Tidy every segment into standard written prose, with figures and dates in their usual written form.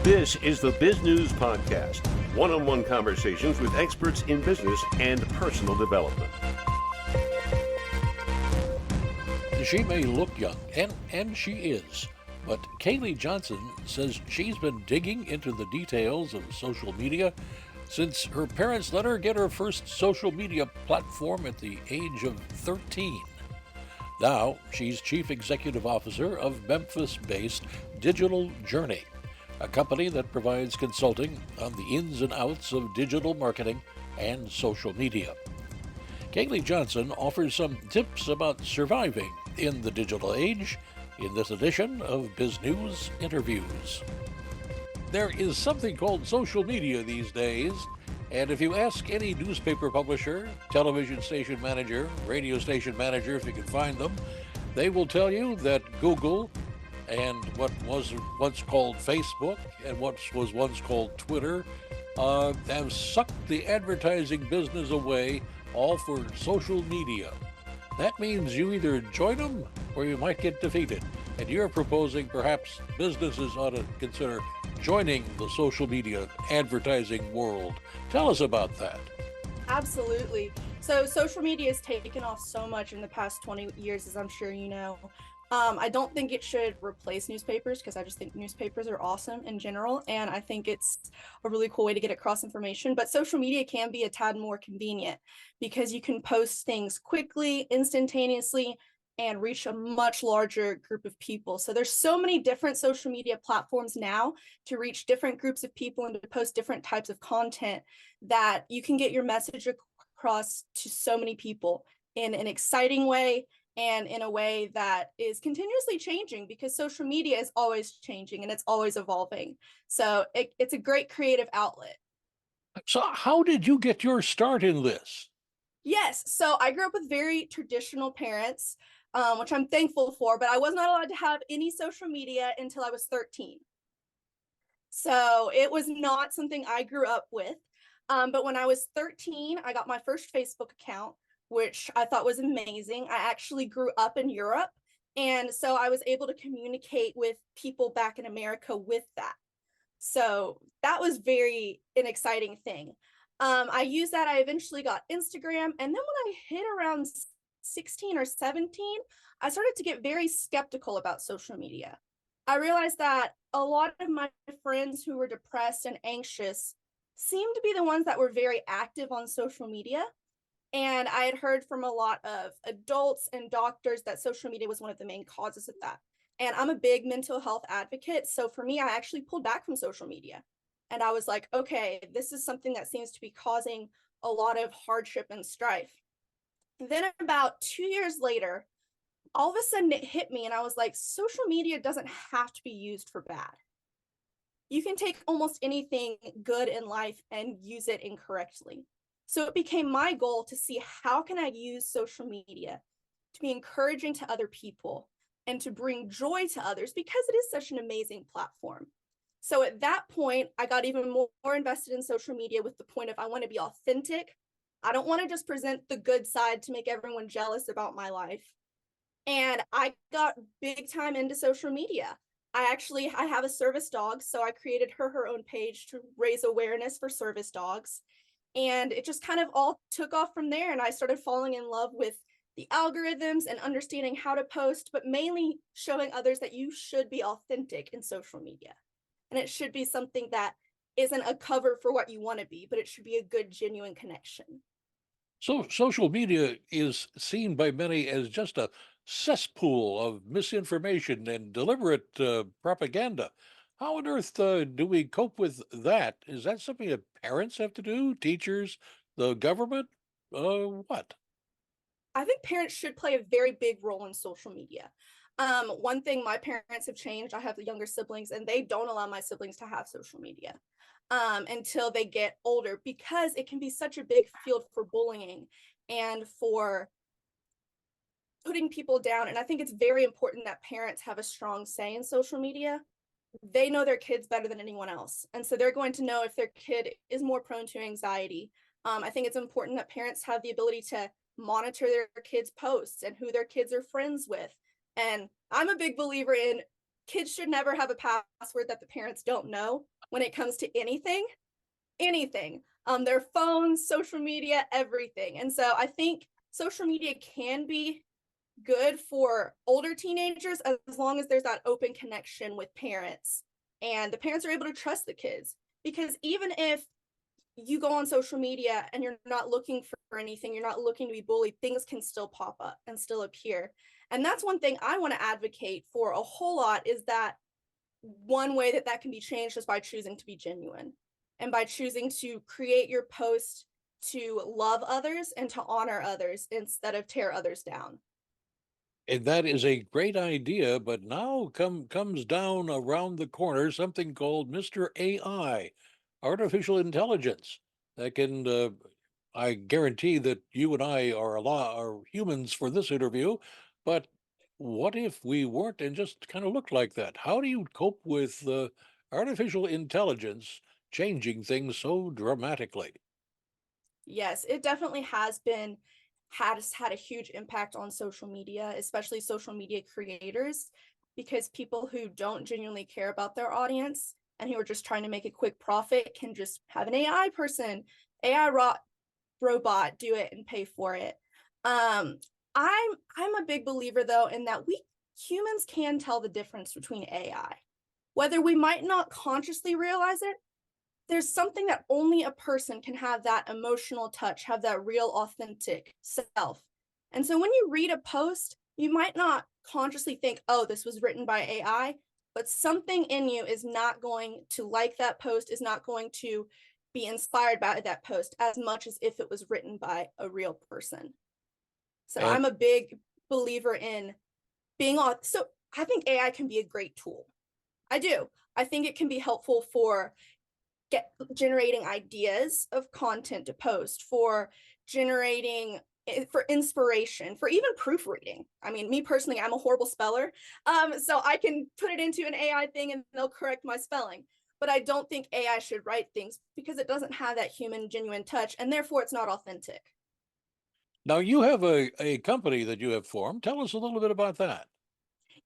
This is the Biz News Podcast, one-on-one conversations with experts in business and personal development. She may look young, and she is, but Kaylee Johnson says she's been digging into the details of social media since her parents let her get her first social media platform at the age of 13. Now, she's Chief Executive Officer of Memphis-based Digital Journey, a company that provides consulting on the ins and outs of digital marketing and social media. Kaylee Johnson offers some tips about surviving in the digital age in this edition of Bizgnus Interviews. There is something called social media these days, and if you ask any newspaper publisher, television station manager, radio station manager, if you can find them, they will tell you that Google and what was once called Facebook and what was once called Twitter have sucked the advertising business away, all for social media. That means you either join them or you might get defeated. And you're proposing perhaps businesses ought to consider joining the social media advertising world. Tell us about that. Absolutely. So social media has taken off so much in the past 20 years, as I'm sure you know. I don't think it should replace newspapers because I just think newspapers are awesome in general. And I think it's a really cool way to get across information. But social media can be a tad more convenient because you can post things quickly, instantaneously, and reach a much larger group of people. So there's so many different social media platforms now to reach different groups of people and to post different types of content that you can get your message across to so many people in an exciting way and in a way that is continuously changing because social media is always changing and it's always evolving. So it's a great creative outlet. So how did you get your start in this? Yes, so I grew up with very traditional parents, which I'm thankful for, but I was not allowed to have any social media until I was 13. So it was not something I grew up with. But when I was 13, I got my first Facebook account, which I thought was amazing. I actually grew up in Europe, and so I was able to communicate with people back in America with that. So that was an exciting thing. I used that. I eventually got Instagram, and then when I hit around 16 or 17, I started to get very skeptical about social media. I realized that a lot of my friends who were depressed and anxious seemed to be the ones that were very active on social media. And I had heard from a lot of adults and doctors that social media was one of the main causes of that. And I'm a big mental health advocate. So for me, I actually pulled back from social media. And I was like, okay, this is something that seems to be causing a lot of hardship and strife. And then about 2 years later, all of a sudden it hit me and I was like, social media doesn't have to be used for bad. You can take almost anything good in life and use it incorrectly. So it became my goal to see how can I use social media to be encouraging to other people and to bring joy to others because it is such an amazing platform. So at that point, I got even more invested in social media with the point of I want to be authentic. I don't want to just present the good side to make everyone jealous about my life. And I got big time into social media. I have a service dog, so I created her own page to raise awareness for service dogs. And it just kind of all took off from there. And I started falling in love with the algorithms and understanding how to post, but mainly showing others that you should be authentic in social media. And it should be something that isn't a cover for what you want to be, but it should be a good, genuine connection. So social media is seen by many as just a cesspool of misinformation and deliberate propaganda. How on earth do we cope with that? Is that something that parents have to do, teachers, the government? What? I think parents should play a very big role in social media. One thing my parents have changed, I have the younger siblings, and they don't allow my siblings to have social media until they get older because it can be such a big field for bullying and for putting people down. And I think it's very important that parents have a strong say in social media. They know their kids better than anyone else. And so they're going to know if their kid is more prone to anxiety. I think it's important that parents have the ability to monitor their kids' posts and who their kids are friends with. And I'm a big believer in kids should never have a password that the parents don't know. when it comes to anything. Their phones, social media, everything. And so I think social media can be good for older teenagers as long as there's that open connection with parents and the parents are able to trust the kids. Because even if you go on social media and you're not looking for anything, you're not looking to be bullied, things can still pop up and still appear. And that's one thing I want to advocate for a whole lot, is that one way that can be changed is by choosing to be genuine and by choosing to create your post to love others and to honor others instead of tear others down. And that is a great idea, but now comes down around the corner something called Mr. AI, artificial intelligence, that can. I guarantee that you and I are humans for this interview, but what if we weren't and just kind of looked like that? How do you cope with artificial intelligence changing things so dramatically? Yes, it definitely has had a huge impact on social media, especially social media creators, because people who don't genuinely care about their audience and who are just trying to make a quick profit can just have an AI robot do it and pay for it. I'm a big believer though in that we humans can tell the difference between AI. Whether we might not consciously realize it, there's something that only a person can have, that emotional touch, have that real authentic self. And so when you read a post, you might not consciously think, oh, this was written by AI, but something in you is not going to like that post, is not going to be inspired by that post as much as if it was written by a real person. So And I'm a big believer in being on. So I think AI can be a great tool. I do. I think it can be helpful for generating ideas of content to post, for generating, for inspiration, for even proofreading. I mean, me personally, I'm a horrible speller. So I can put it into an AI thing and they'll correct my spelling. But I don't think AI should write things because it doesn't have that human, genuine touch, and therefore it's not authentic. now you have a company that you have formed. Tell us a little bit about that.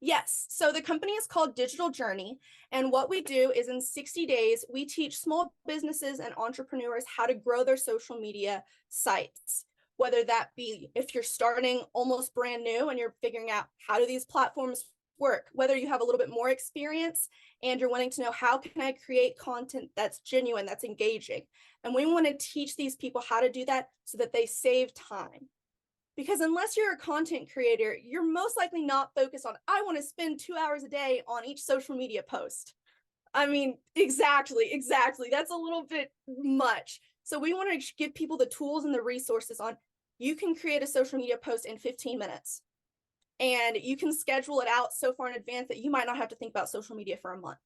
Yes. So the company is called Digital Journey. And what we do is in 60 days, we teach small businesses and entrepreneurs how to grow their social media sites. Whether that be if you're starting almost brand new and you're figuring out how do these platforms work, whether you have a little bit more experience and you're wanting to know how can I create content that's genuine, that's engaging. And we want to teach these people how to do that so that they save time. Because unless you're a content creator, you're most likely not focused on, I want to spend 2 hours a day on each social media post. I mean, exactly. That's a little bit much. So we want to give people the tools and the resources on, you can create a social media post in 15 minutes. And you can schedule it out so far in advance that you might not have to think about social media for a month.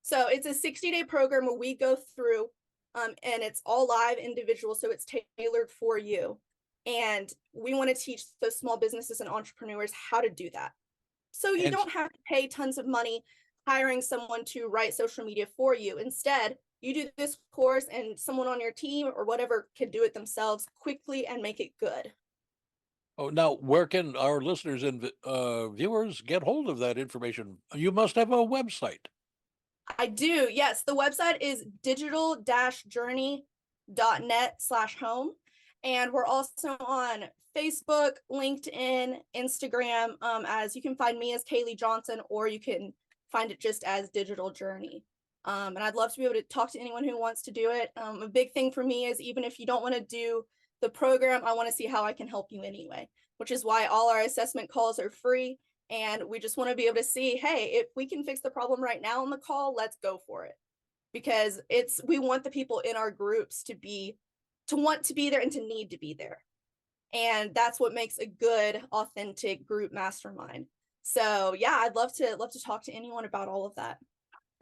So it's a 60-day program where we go through, and it's all live individual, so it's tailored for you. And we want to teach those small businesses and entrepreneurs how to do that. So you And don't have to pay tons of money hiring someone to write social media for you. Instead, you do this course and someone on your team or whatever can do it themselves quickly and make it good. oh, now where can our listeners and viewers get hold of that information? You must have a website. I do. Yes. The website is digital-journey.net/home. And we're also on Facebook, LinkedIn, Instagram, as you can find me as Kaylee Johnson, or you can find it just as Digital Journey. And I'd love to be able to talk to anyone who wants to do it. A big thing for me is even if you don't want to do the program, I want to see how I can help you anyway, which is why all our assessment calls are free. And we just want to be able to see, hey, if we can fix the problem right now on the call, let's go for it. Because we want the people in our groups to want to be there and to need to be there. And that's what makes a good, authentic group mastermind. So yeah, I'd love to talk to anyone about all of that.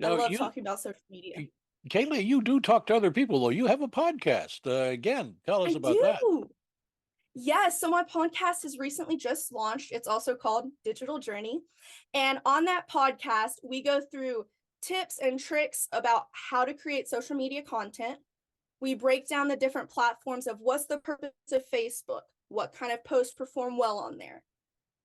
I Now love talking about social media. Kaylee, you do talk to other people though. You have a podcast. Again, tell us I about that. do. Yes, so my podcast has recently just launched. It's also called Digital Journey. And on that podcast, we go through tips and tricks about how to create social media content. We break down the different platforms of what's the purpose of Facebook, what kind of posts perform well on there,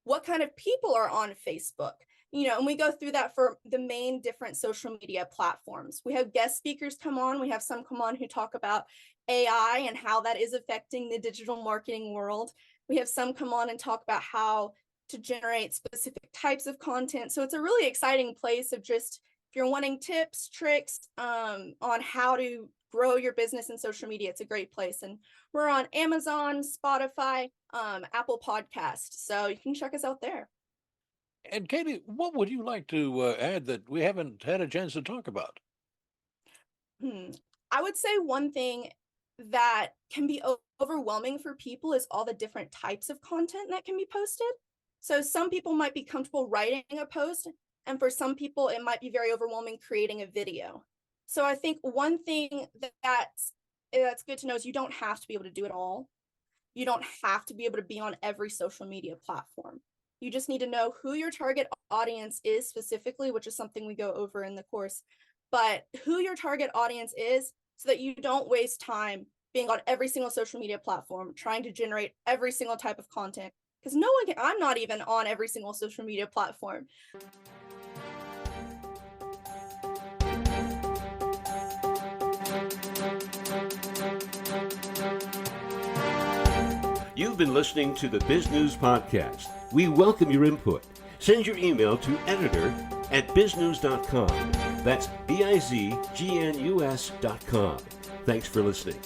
what kind of people are on Facebook, And we go through that for the main different social media platforms. We have guest speakers come on. We have some come on who talk about AI and how that is affecting the digital marketing world. We have some come on and talk about how to generate specific types of content. So it's a really exciting place of just, if you're wanting tips, tricks on how to grow your business in social media, it's a great place. And we're on Amazon, Spotify, Apple Podcast. So you can check us out there. And Katie, what would you like to add that we haven't had a chance to talk about? I would say one thing that can be overwhelming for people is all the different types of content that can be posted. So some people might be comfortable writing a post, and for some people, it might be very overwhelming creating a video. So I think one thing that's good to know is you don't have to be able to do it all. You don't have to be able to be on every social media platform. You just need to know who your target audience is specifically, which is something we go over in the course, but who your target audience is so that you don't waste time being on every single social media platform, trying to generate every single type of content. Because I'm not even on every single social media platform. You've been listening to the Biz News Podcast. We welcome your input. Send your email to editor@bizgnus.com. That's BIZGNUS.com. Thanks for listening.